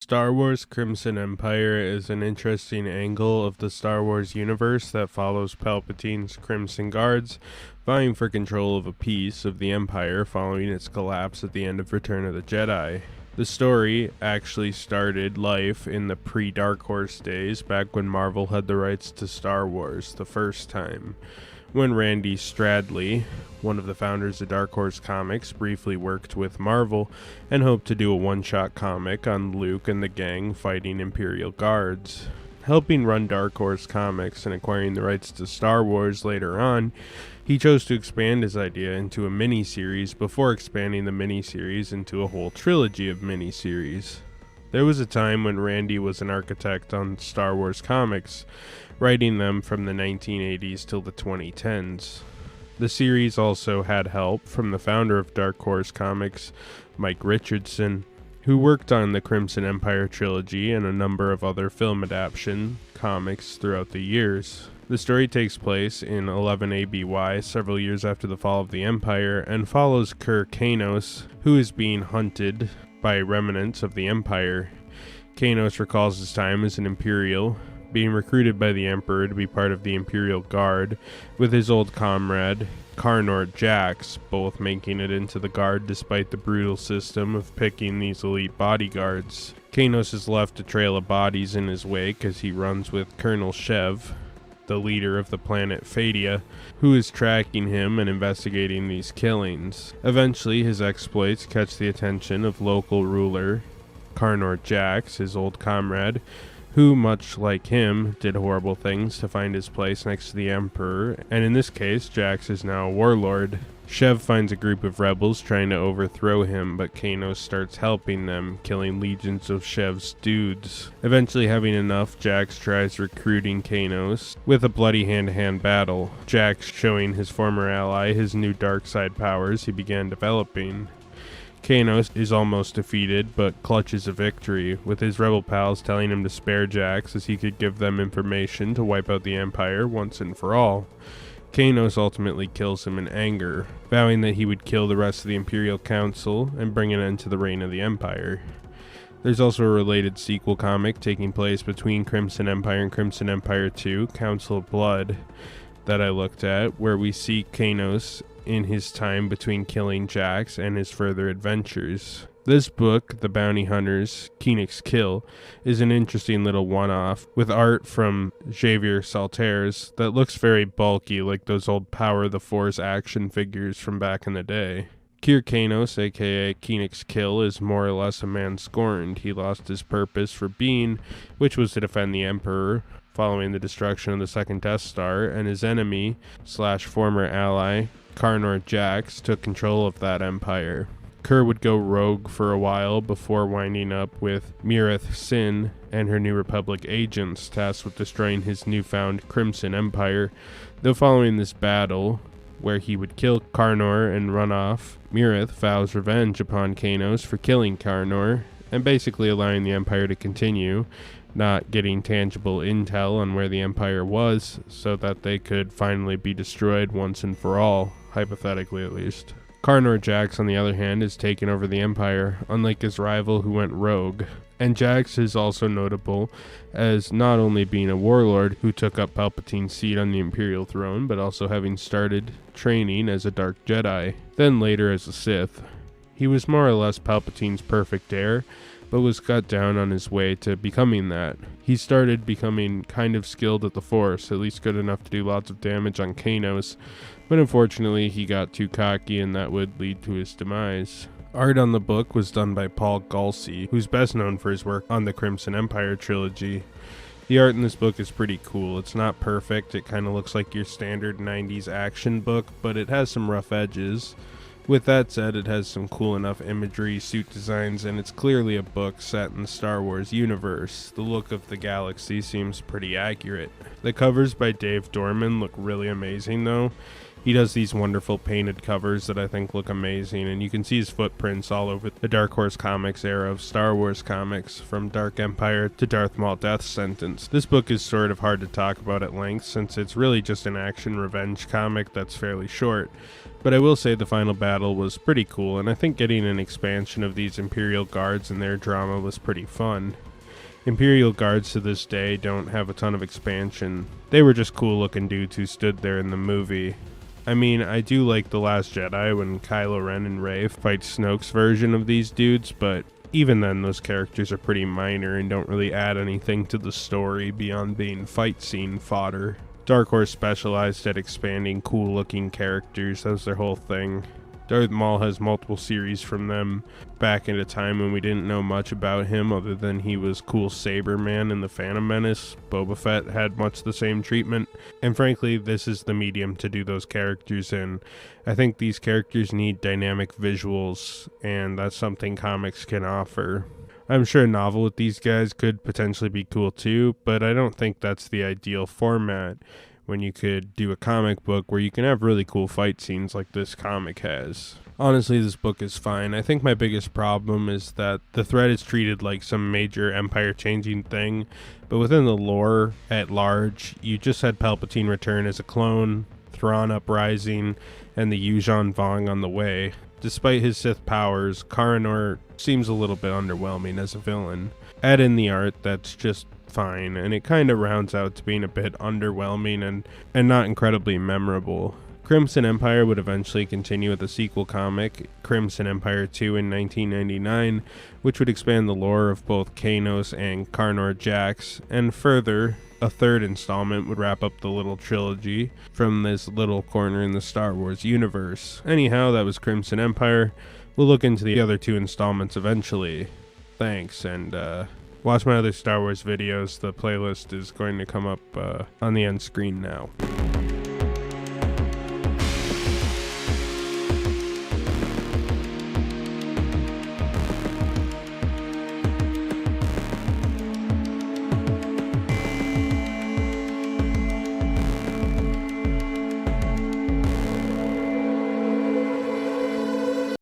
Star Wars Crimson Empire is an interesting angle of the Star Wars universe that follows Palpatine's Crimson Guards vying for control of a piece of the Empire following its collapse at the end of Return of the Jedi. The story actually started life in the pre-Dark Horse days, back when Marvel had the rights to Star Wars the first time, when Randy Stradley, one of the founders of Dark Horse Comics, briefly worked with Marvel and hoped to do a one-shot comic on Luke and the gang fighting Imperial Guards. Helping run Dark Horse Comics and acquiring the rights to Star Wars later on, he chose to expand his idea into a miniseries before expanding the miniseries into a whole trilogy of miniseries. There was a time when Randy was an architect on Star Wars comics, writing them from the 1980s till the 2010s. The series also had help from the founder of Dark Horse Comics, Mike Richardson, who worked on the Crimson Empire trilogy and a number of other film adaptation comics throughout the years. The story takes place in 11 ABY, several years after the fall of the Empire, and follows Kir Kanos, who is being hunted by remnants of the Empire. Kanos recalls his time as an Imperial, being recruited by the Emperor to be part of the Imperial Guard, with his old comrade, Karnor Jax, both making it into the Guard despite the brutal system of picking these elite bodyguards. Kanos is left to trail of bodies in his wake as he runs with Colonel Shev, the leader of the planet Phadia, who is tracking him and investigating these killings. Eventually, his exploits catch the attention of local ruler Karnor Jax, his old comrade, who, much like him, did horrible things to find his place next to the Emperor, and in this case, Jax is now a warlord. Shev finds a group of rebels trying to overthrow him, but Kanos starts helping them, killing legions of Shev's dudes. Eventually having enough, Jax tries recruiting Kanos with a bloody hand-to-hand battle, Jax showing his former ally his new dark side powers he began developing. Kanos is almost defeated, but clutches a victory, with his rebel pals telling him to spare Jax as he could give them information to wipe out the Empire once and for all. Kanos ultimately kills him in anger, vowing that he would kill the rest of the Imperial Council and bring an end to the reign of the Empire. There's also a related sequel comic taking place between Crimson Empire and Crimson Empire 2, Council of Blood, that I looked at, where we see Kanos in his time between killing Jax and his further adventures. This book, The Bounty Hunters, Koenig's Kill, is an interesting little one-off, with art from Xavier Salters that looks very bulky, like those old Power of the Force action figures from back in the day. Kir Kanos, aka Koenig's Kill, is more or less a man scorned. He lost his purpose for being, which was to defend the Emperor, following the destruction of the second Death Star, and his enemy, / former ally, Karnor Jax, took control of that empire. Kir would go rogue for a while before winding up with Mirith Sin and her New Republic agents tasked with destroying his newfound Crimson Empire, though following this battle, where he would kill Karnor and run off, Mirith vows revenge upon Kanos for killing Karnor, and basically allowing the Empire to continue, not getting tangible intel on where the Empire was, so that they could finally be destroyed once and for all, hypothetically at least. Karnor Jax, on the other hand, has taken over the Empire, unlike his rival who went rogue. And Jax is also notable as not only being a warlord who took up Palpatine's seat on the Imperial throne, but also having started training as a Dark Jedi, then later as a Sith. He was more or less Palpatine's perfect heir, but was cut down on his way to becoming that. He started becoming kind of skilled at the Force, at least good enough to do lots of damage on Kanos, but unfortunately he got too cocky and that would lead to his demise. Art on the book was done by Paul Gulsey, who's best known for his work on the Crimson Empire trilogy. The art in this book is pretty cool. It's not perfect, it kind of looks like your standard 90s action book, but it has some rough edges. With that said, it has some cool enough imagery, suit designs, and it's clearly a book set in the Star Wars universe. The look of the galaxy seems pretty accurate. The covers by Dave Dorman look really amazing though. He does these wonderful painted covers that I think look amazing, and you can see his footprints all over the Dark Horse Comics era of Star Wars comics, from Dark Empire to Darth Maul Death Sentence. This book is sort of hard to talk about at length since it's really just an action revenge comic that's fairly short, but I will say the final battle was pretty cool, and I think getting an expansion of these Imperial Guards and their drama was pretty fun. Imperial Guards to this day don't have a ton of expansion. They were just cool looking dudes who stood there in the movie. I mean, I do like The Last Jedi when Kylo Ren and Rey fight Snoke's version of these dudes, but even then those characters are pretty minor and don't really add anything to the story beyond being fight scene fodder. Dark Horse specialized at expanding cool looking characters, that was their whole thing. Darth Maul has multiple series from them back in a time when we didn't know much about him other than he was cool saber man in the Phantom Menace. Boba Fett had much the same treatment, and frankly this is the medium to do those characters in. I think these characters need dynamic visuals, and that's something comics can offer. I'm sure a novel with these guys could potentially be cool too, but I don't think that's the ideal format when you could do a comic book where you can have really cool fight scenes like this comic has. Honestly, this book is fine. I think my biggest problem is that the threat is treated like some major empire-changing thing, but within the lore at large, you just had Palpatine return as a clone, Thrawn uprising, and the Yuuzhan Vong on the way. Despite his Sith powers, Karanor seems a little bit underwhelming as a villain. Add in the art, that's just fine, and it kind of rounds out to being a bit underwhelming and not incredibly memorable. Crimson Empire would eventually continue with a sequel comic, Crimson Empire 2 in 1999, which would expand the lore of both Kanos and Karnor Jax, and further, a third installment would wrap up the little trilogy from this little corner in the Star Wars universe. Anyhow, that was Crimson Empire. We'll look into the other two installments eventually. Thanks, and watch my other Star Wars videos. The playlist is going to come up on the end screen now.